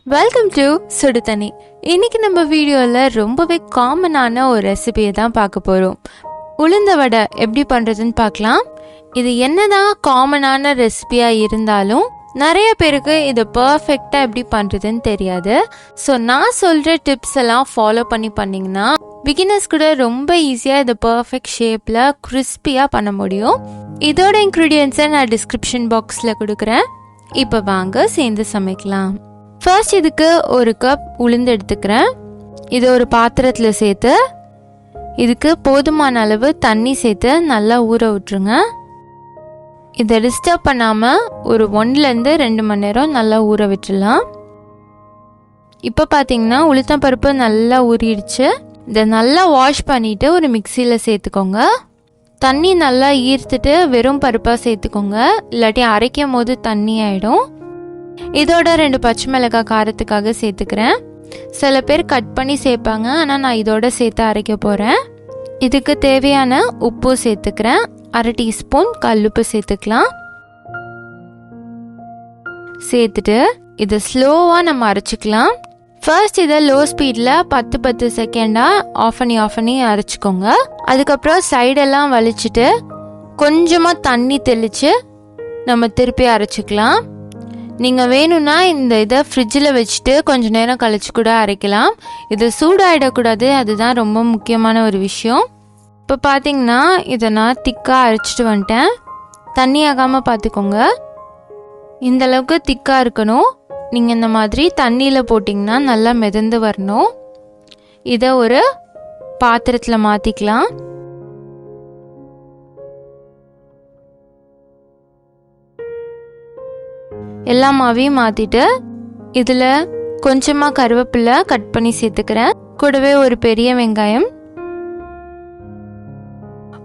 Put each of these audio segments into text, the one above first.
Welcome to சுடுதண்ணி. இன்னைக்கு நம்ம வீடியோவில் ரொம்பவே காமனான ஒரு ரெசிபியை தான் பார்க்க போகிறோம். உளுந்த வடை எப்படி பண்ணுறதுன்னு பார்க்கலாம். இது என்னதான் காமனான ரெசிபியாக இருந்தாலும் நிறைய பேருக்கு இது பர்ஃபெக்டாக எப்படி பண்ணுறதுன்னு தெரியாது. ஸோ நான் சொல்கிற டிப்ஸ் எல்லாம் ஃபாலோ பண்ணிங்கன்னா பிகினர்ஸ் கூட ரொம்ப ஈஸியாக இதை பர்ஃபெக்ட் ஷேப்பில் கிறிஸ்பியாக பண்ண முடியும். இதோட இன்க்ரீடியன்ஸை நான் டிஸ்கிரிப்ஷன் பாக்ஸில் கொடுக்குறேன். இப்போ வாங்க சேர்ந்து சமைக்கலாம். ஃபர்ஸ்ட் இதுக்கு ஒரு கப் உளுந்து எடுத்துக்கிறேன். இது ஒரு பாத்திரத்தில் சேர்த்து இதுக்கு போதுமான அளவு தண்ணி சேர்த்து நல்லா ஊற விட்டுருங்க. இதை டிஸ்டர்ப் பண்ணாமல் ஒரு 1-2 மணி நேரம் நல்லா ஊற விட்டுடலாம். இப்போ பார்த்தீங்கன்னா உளுத்தம்பருப்பு நல்லா ஊறிடுச்சு. இதை நல்லா வாஷ் பண்ணிவிட்டு ஒரு மிக்சியில் சேர்த்துக்கோங்க. தண்ணி நல்லா ஈர்த்துட்டு வெறும் பருப்பாக சேர்த்துக்கோங்க, இல்லாட்டி அரைக்கும் போது தண்ணி ஆகிடும். இதோட 2 பச்சை மிளகாய் காரத்துக்காக சேர்த்துக்கிறேன். சில பேர் கட் பண்ணி சேர்ப்பாங்க, ஆனால் நான் இதோட சேர்த்து அரைக்க போகிறேன். இதுக்கு தேவையான உப்பு சேர்த்துக்கிறேன். 1/2 டீஸ்பூன் கல்லுப்பு சேர்த்துக்கலாம். சேர்த்துட்டு இதை ஸ்லோவாக நம்ம அரைச்சிக்கலாம். ஃபர்ஸ்ட் இதை லோ ஸ்பீடில் 10 செகண்டாக ஆஃப் பண்ணி அரைச்சிக்கோங்க. அதுக்கப்புறம் சைடெல்லாம் வலிச்சிட்டு கொஞ்சமாக தண்ணி தெளித்து நம்ம திருப்பி அரைச்சிக்கலாம். நீங்கள் வேணும்னா இந்த இதை ஃப்ரிட்ஜில் வச்சுட்டு கொஞ்சம் நேரம் கழிச்சு கூட அரைக்கலாம். இது சூடாகிடக்கூடாது, அதுதான் ரொம்ப முக்கியமான ஒரு விஷயம். இப்போ பார்த்தீங்கன்னா இதை நான் திக்காக அரைச்சிட்டு வந்துட்டேன். தண்ணி ஆகாமல் பார்த்துக்கோங்க. இந்தளவுக்கு திக்காக இருக்கணும். நீங்கள் இந்த மாதிரி தண்ணியில் போட்டிங்கன்னா நல்லா மிதந்து வரணும். இதை ஒரு பாத்திரத்தில் மாற்றிக்கலாம். எல்லா மாவையும் மாற்றிட்டு இதில் கொஞ்சமாக கருவேப்பிலை கட் பண்ணி சேர்த்துக்கிறேன். கூடவே ஒரு பெரிய வெங்காயம்,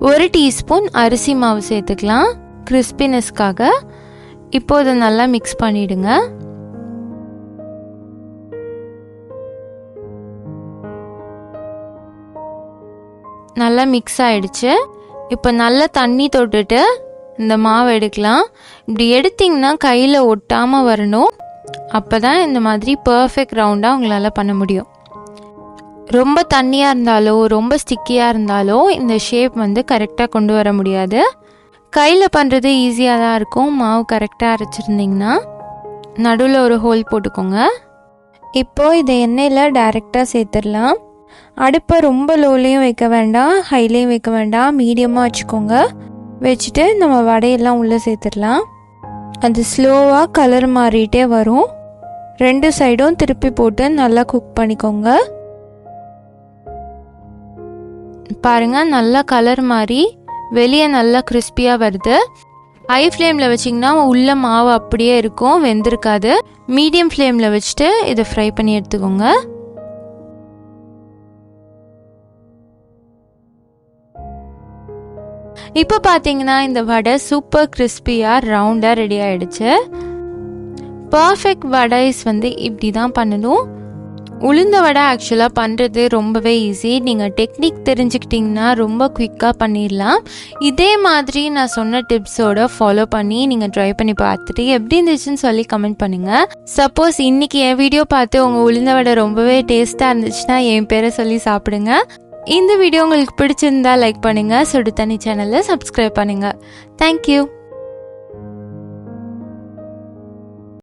1 டீஸ்பூன் அரிசி மாவு சேர்த்துக்கலாம் கிறிஸ்பினஸ்க்காக. இப்போ இதை நல்லா மிக்ஸ் பண்ணிவிடுங்க. நல்லா மிக்ஸ் ஆகிடுச்சு. இப்போ நல்லா தண்ணி தொட்டுட்டு இந்த மாவு எடுக்கலாம். இப்படி எடுத்திங்கன்னா கையில் ஒட்டாமல் வரணும். அப்போ தான் இந்த மாதிரி பர்ஃபெக்ட் ரவுண்டாக உங்களால் பண்ண முடியும். ரொம்ப தண்ணியாக இருந்தாலோ ரொம்ப ஸ்டிக்கியாக இருந்தாலோ இந்த ஷேப் கரெக்டாக கொண்டு வர முடியாது. கையில் பண்ணுறது ஈஸியாக தான் இருக்கும். மாவு கரெக்டாக அரைச்சிருந்திங்கன்னா நடுவில் ஒரு ஹோல் போட்டுக்கோங்க. இப்போது இதை எண்ணெயில் டைரெக்டாக சேர்த்துடலாம். அடுப்பை ரொம்ப லோலையும் வைக்க வேண்டாம், ஹைலையும் வைக்க வேண்டாம், மீடியமாக வச்சுக்கோங்க. வச்சுட்டு நம்ம வடையெல்லாம் உள்ளே சேர்த்துடலாம். அது ஸ்லோவாக கலர் மாறிட்டே வரும். 2 சைடும் திருப்பி போட்டு நல்லா குக் பண்ணிக்கோங்க. பாருங்கள், நல்லா கலர் மாறி வெளியே நல்லா கிறிஸ்பியாக வருது. ஹை ஃப்ளேமில் வச்சிங்கன்னா உள்ள மாவு அப்படியே இருக்கும், வெந்திருக்காது. மீடியம் ஃப்ளேமில் வச்சுட்டு இதை ஃப்ரை பண்ணி எடுத்துக்கோங்க. இப்போ பார்த்தீங்கன்னா இந்த வடை சூப்பர் கிறிஸ்பியாக ரவுண்டாக ரெடி ஆகிடுச்சு. பர்ஃபெக்ட் வடைஸ் இப்படி தான் பண்ணணும். உளுந்த வடை ஆக்சுவலாக பண்ணுறது ரொம்பவே ஈஸி. நீங்கள் டெக்னிக் தெரிஞ்சுக்கிட்டிங்கன்னா ரொம்ப குயிக்காக பண்ணிடலாம். இதே மாதிரி நான் சொன்ன டிப்ஸோடு ஃபாலோ பண்ணி நீங்கள் ட்ரை பண்ணி பார்த்துட்டு எப்படி இருந்துச்சுன்னு சொல்லி கமெண்ட் பண்ணுங்கள். சப்போஸ் இன்றைக்கி என் வீடியோ பார்த்து உங்கள் உளுந்த வடை ரொம்பவே டேஸ்ட்டாக இருந்துச்சுன்னா என் பேரை சொல்லி சாப்பிடுங்க. இந்த வீடியோ உங்களுக்கு பிடிச்சிருந்தா லைக் பண்ணுங்கள். சுடுதண்ணி சேனலை சப்ஸ்கிரைப் பண்ணுங்கள். தேங்க்யூ.